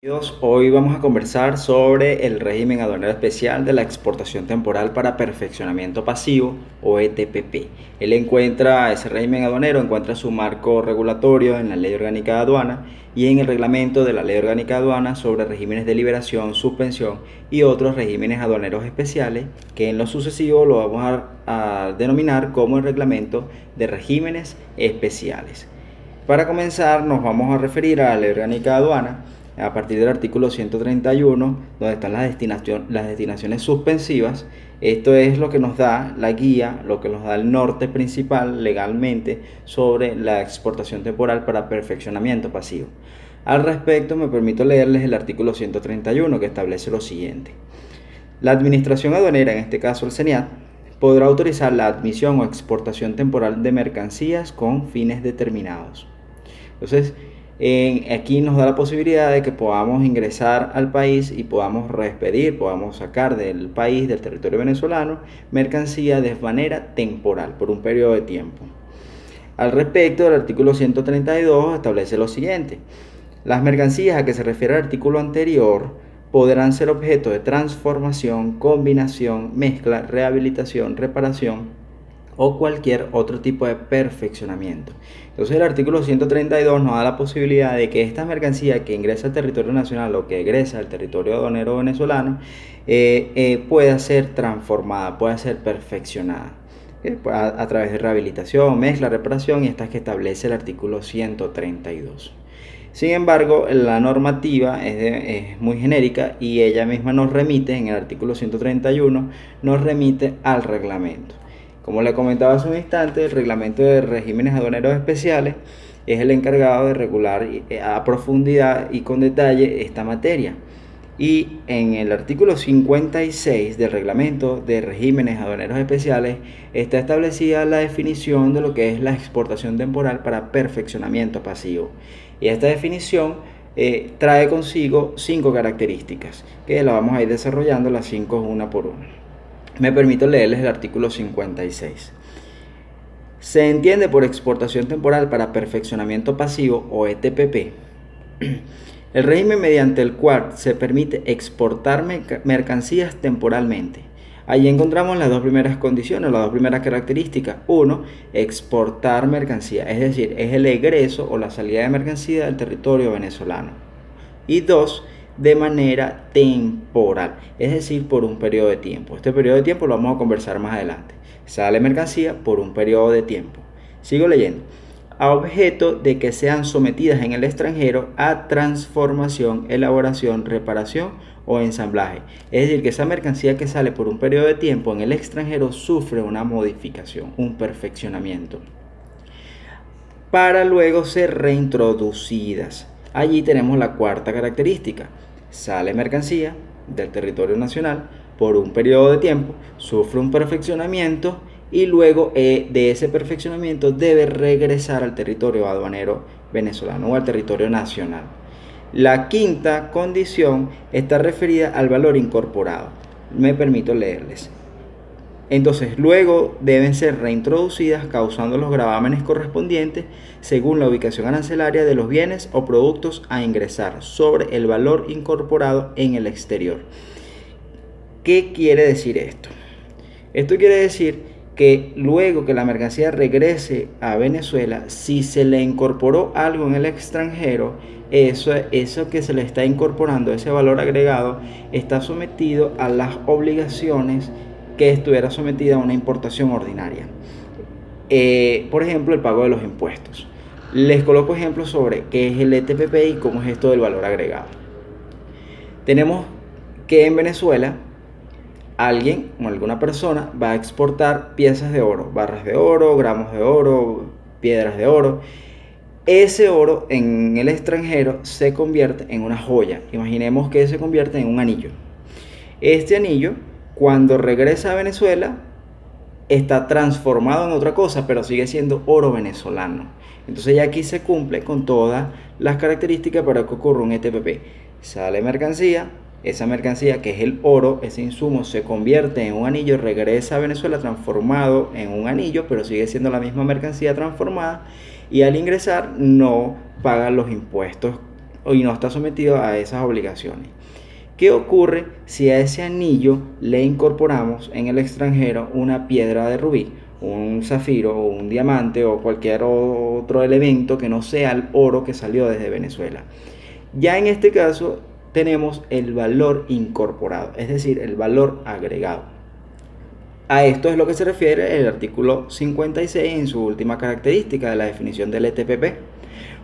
Bienvenidos. Hoy vamos a conversar sobre el régimen aduanero especial de la exportación temporal para perfeccionamiento pasivo o ETPP. Ese régimen aduanero encuentra su marco regulatorio en la Ley Orgánica de Aduana y en el reglamento de la Ley Orgánica de Aduana sobre regímenes de liberación, suspensión y otros regímenes aduaneros especiales, que en lo sucesivo lo vamos a denominar como el reglamento de regímenes especiales. Para comenzar, nos vamos a referir a la Ley Orgánica de Aduana a partir del artículo 131, donde están las destinaciones suspensivas. Esto es lo que nos da la guía, lo que nos da el norte principal legalmente sobre la exportación temporal para perfeccionamiento pasivo. Al respecto, me permito leerles el artículo 131, que establece lo siguiente. La administración aduanera, en este caso el CENIAT, podrá autorizar la admisión o exportación temporal de mercancías con fines determinados. Entonces, aquí nos da la posibilidad de que podamos ingresar al país y podamos podamos sacar del país, del territorio venezolano, mercancía de manera temporal, por un periodo de tiempo. Al respecto, el artículo 132 establece lo siguiente. Las mercancías a que se refiere el artículo anterior podrán ser objeto de transformación, combinación, mezcla, rehabilitación, reparación o cualquier otro tipo de perfeccionamiento. Entonces el artículo 132 nos da la posibilidad de que esta mercancía que ingresa al territorio nacional o que egresa al territorio aduanero venezolano pueda ser transformada, pueda ser perfeccionada a través de rehabilitación, mezcla, reparación y estas que establece el artículo 132. Sin embargo, la normativa es muy genérica y ella misma nos remite, en el artículo 131, nos remite al reglamento. Como le comentaba hace un instante, el reglamento de regímenes aduaneros especiales es el encargado de regular a profundidad y con detalle esta materia. Y en el artículo 56 del reglamento de regímenes aduaneros especiales está establecida la definición de lo que es la exportación temporal para perfeccionamiento pasivo. Y esta definición trae consigo 5 características que la vamos a ir desarrollando las 5 una por una. Me permito leerles el artículo 56. Se entiende por exportación temporal para perfeccionamiento pasivo o ETPP el régimen mediante el cual se permite exportar mercancías temporalmente. Allí encontramos las dos primeras condiciones, las dos primeras características. 1. Exportar mercancía, es decir, es el egreso o la salida de mercancía del territorio venezolano. Y 2. De manera temporal, es decir, por un periodo de tiempo. Este periodo de tiempo lo vamos a conversar más adelante. Sale mercancía por un periodo de tiempo. Sigo leyendo. A objeto de que sean sometidas en el extranjero a transformación, elaboración, reparación o ensamblaje. Es decir, que esa mercancía que sale por un periodo de tiempo en el extranjero sufre una modificación, un perfeccionamiento, para luego ser reintroducidas. Allí tenemos la cuarta característica. Sale mercancía del territorio nacional por un periodo de tiempo, sufre un perfeccionamiento y luego de ese perfeccionamiento debe regresar al territorio aduanero venezolano o al territorio nacional. La quinta condición está referida al valor incorporado. Me permito leerles. Entonces, luego deben ser reintroducidas causando los gravámenes correspondientes según la ubicación arancelaria de los bienes o productos a ingresar sobre el valor incorporado en el exterior. ¿Qué quiere decir esto? Esto quiere decir que luego que la mercancía regrese a Venezuela, si se le incorporó algo en el extranjero, eso que se le está incorporando, ese valor agregado, está sometido a las obligaciones que estuviera sometida a una importación ordinaria. Por ejemplo, el pago de los impuestos. Les coloco ejemplos sobre qué es el ETPP y cómo es esto del valor agregado. Tenemos que en Venezuela alguien o alguna persona va a exportar piezas de oro, barras de oro, gramos de oro, piedras de oro. Ese oro en el extranjero se convierte en una joya. Imaginemos que se convierte en un anillo. Este anillo, cuando regresa a Venezuela, está transformado en otra cosa, pero sigue siendo oro venezolano. Entonces ya aquí se cumple con todas las características para que ocurra un ETPP. Sale mercancía, esa mercancía que es el oro, ese insumo se convierte en un anillo, regresa a Venezuela transformado en un anillo, pero sigue siendo la misma mercancía transformada, y al ingresar no paga los impuestos y no está sometido a esas obligaciones. ¿Qué ocurre si a ese anillo le incorporamos en el extranjero una piedra de rubí, un zafiro o un diamante o cualquier otro elemento que no sea el oro que salió desde Venezuela? Ya en este caso tenemos el valor incorporado, es decir, el valor agregado. A esto es lo que se refiere el artículo 56 en su última característica de la definición del ETPP.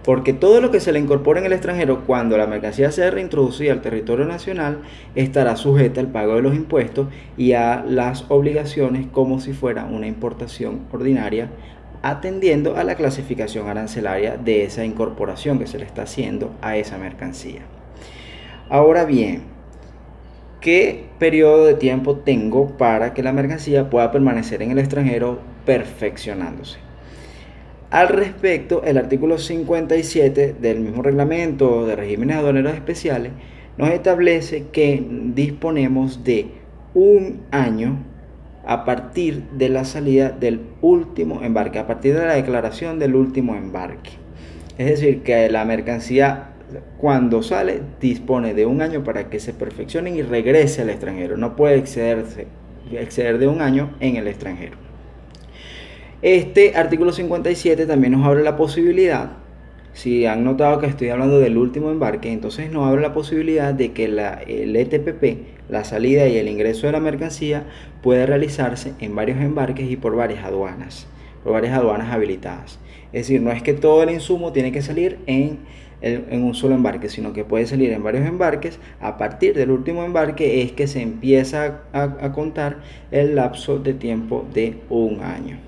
Porque todo lo que se le incorpore en el extranjero cuando la mercancía sea reintroducida al territorio nacional estará sujeta al pago de los impuestos y a las obligaciones como si fuera una importación ordinaria, atendiendo a la clasificación arancelaria de esa incorporación que se le está haciendo a esa mercancía. Ahora bien, ¿qué periodo de tiempo tengo para que la mercancía pueda permanecer en el extranjero perfeccionándose? Al respecto, el artículo 57 del mismo reglamento de regímenes aduaneros especiales nos establece que disponemos de un año a partir de la salida del último embarque, a partir de la declaración del último embarque. Es decir, que la mercancía cuando sale dispone de un año para que se perfeccione y regrese al extranjero. No puede exceder de un año en el extranjero. Este artículo 57 también nos abre la posibilidad, si han notado que estoy hablando del último embarque, entonces nos abre la posibilidad de que el ETPP, la salida y el ingreso de la mercancía, puede realizarse en varios embarques y por varias aduanas habilitadas. Es decir, no es que todo el insumo tiene que salir en un solo embarque, sino que puede salir en varios embarques. A partir del último embarque es que se empieza a contar el lapso de tiempo de un año.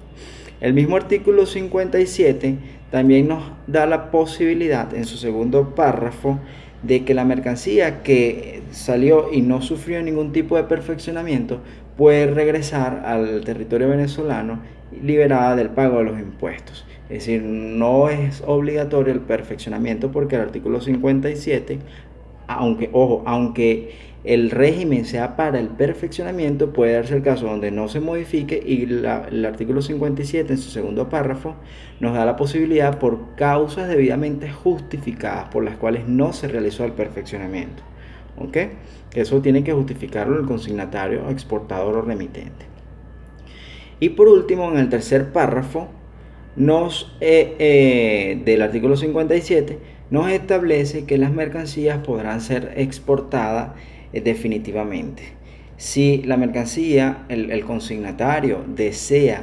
El mismo artículo 57 también nos da la posibilidad en su segundo párrafo de que la mercancía que salió y no sufrió ningún tipo de perfeccionamiento puede regresar al territorio venezolano liberada del pago de los impuestos. Es decir, no es obligatorio el perfeccionamiento porque el artículo 57, aunque el régimen sea para el perfeccionamiento, puede darse el caso donde no se modifique y el artículo 57 en su segundo párrafo nos da la posibilidad por causas debidamente justificadas por las cuales no se realizó el perfeccionamiento. ¿Ok? Eso tiene que justificarlo el consignatario, exportador o remitente. Y por último, en el tercer párrafo del artículo 57 nos establece que las mercancías podrán ser exportadas definitivamente. Si la mercancía, el consignatario desea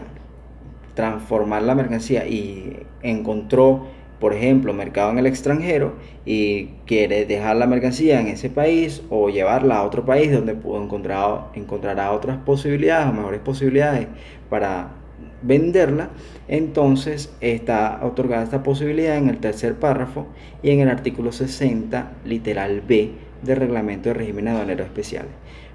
transformar la mercancía y encontró, por ejemplo, mercado en el extranjero y quiere dejar la mercancía en ese país o llevarla a otro país donde encontrará otras posibilidades o mejores posibilidades para venderla, entonces está otorgada esta posibilidad en el tercer párrafo y en el artículo 60, literal B, del reglamento de régimen aduanero especial.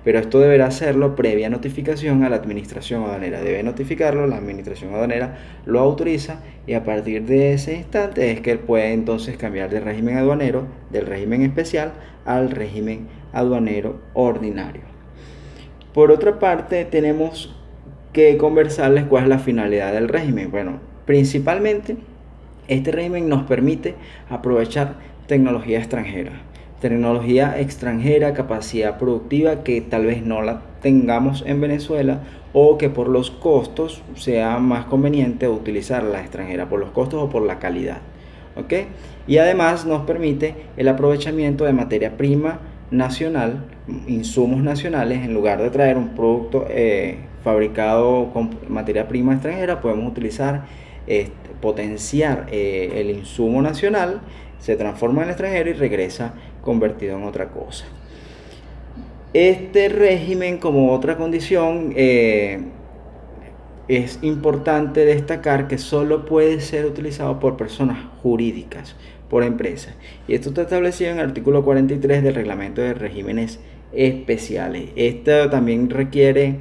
Pero esto deberá hacerlo previa notificación a la administración aduanera. Debe notificarlo, la administración aduanera lo autoriza y a partir de ese instante es que él puede entonces cambiar de régimen aduanero, del régimen especial al régimen aduanero ordinario. Por otra parte, tenemos que conversarles cuál es la finalidad del régimen. Bueno, principalmente este régimen nos permite aprovechar tecnología extranjera, capacidad productiva que tal vez no la tengamos en Venezuela o que por los costos sea más conveniente utilizar la extranjera, por los costos o por la calidad. ¿Ok? Y además nos permite el aprovechamiento de materia prima nacional, insumos nacionales, en lugar de traer un producto fabricado con materia prima extranjera, podemos utilizar, potenciar el insumo nacional, se transforma en el extranjero y regresa convertido en otra cosa. Este régimen, como otra condición, es importante destacar que solo puede ser utilizado por personas jurídicas, por empresas. Y esto está establecido en el artículo 43 del reglamento de regímenes especiales. Esto también requiere,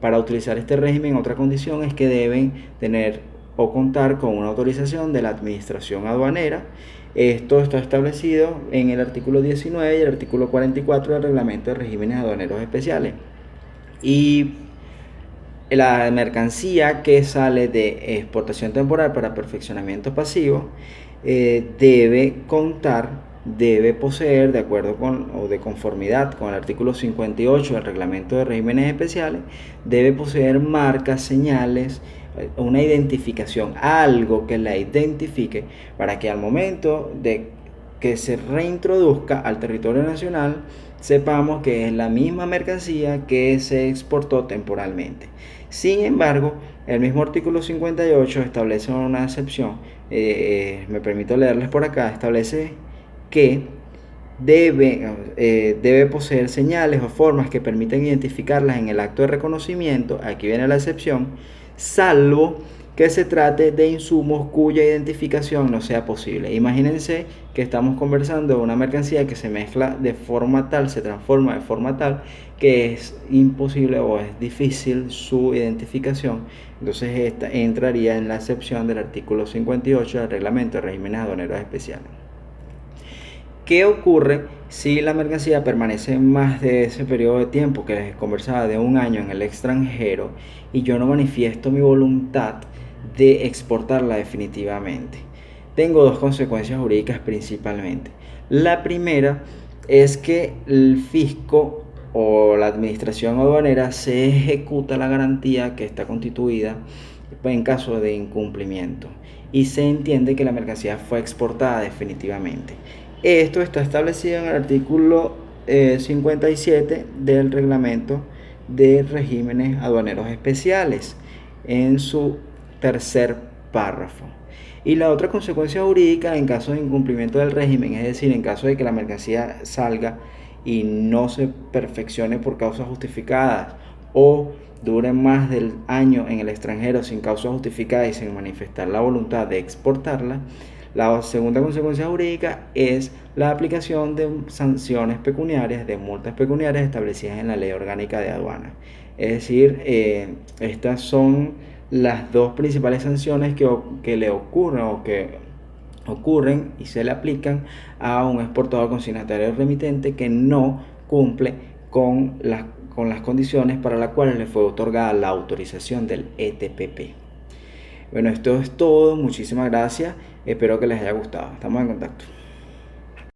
para utilizar este régimen, otra condición es que deben tener o contar con una autorización de la administración aduanera. Esto está establecido en el artículo 19 y el artículo 44 del reglamento de regímenes aduaneros especiales. Y la mercancía que sale de exportación temporal para perfeccionamiento pasivo debe contar debe poseer, de acuerdo con o de conformidad con el artículo 58 del Reglamento de Regímenes Especiales, debe poseer marcas, señales, una identificación, algo que la identifique para que al momento de que se reintroduzca al territorio nacional sepamos que es la misma mercancía que se exportó temporalmente. Sin embargo, el mismo artículo 58 establece una excepción, me permito leerles por acá, establece que debe poseer señales o formas que permitan identificarlas en el acto de reconocimiento, aquí viene la excepción, salvo que se trate de insumos cuya identificación no sea posible. Imagínense que estamos conversando de una mercancía que se mezcla de forma tal, se transforma de forma tal, que es imposible o es difícil su identificación. Entonces esta entraría en la excepción del artículo 58 del Reglamento de Regímenes Aduaneros Especiales. ¿Qué ocurre si la mercancía permanece más de ese periodo de tiempo que les conversaba, de un año en el extranjero, y yo no manifiesto mi voluntad de exportarla definitivamente? Tengo dos consecuencias jurídicas principalmente. La primera es que el fisco o la administración aduanera se ejecuta la garantía que está constituida en caso de incumplimiento y se entiende que la mercancía fue exportada definitivamente. Esto está establecido en el artículo 57 del Reglamento de Regímenes Aduaneros Especiales, en su tercer párrafo. Y la otra consecuencia jurídica en caso de incumplimiento del régimen, es decir, en caso de que la mercancía salga y no se perfeccione por causas justificadas, o dure más del año en el extranjero sin causa justificada y sin manifestar la voluntad de exportarla, la segunda consecuencia jurídica es la aplicación de sanciones pecuniarias, de multas pecuniarias establecidas en la Ley Orgánica de Aduanas. Es decir, estas son las dos principales sanciones que le ocurren o que ocurren y se le aplican a un exportador consignatario remitente que no cumple con las condiciones para las cuales le fue otorgada la autorización del ETPP. Bueno, esto es todo. Muchísimas gracias. Espero que les haya gustado. Estamos en contacto.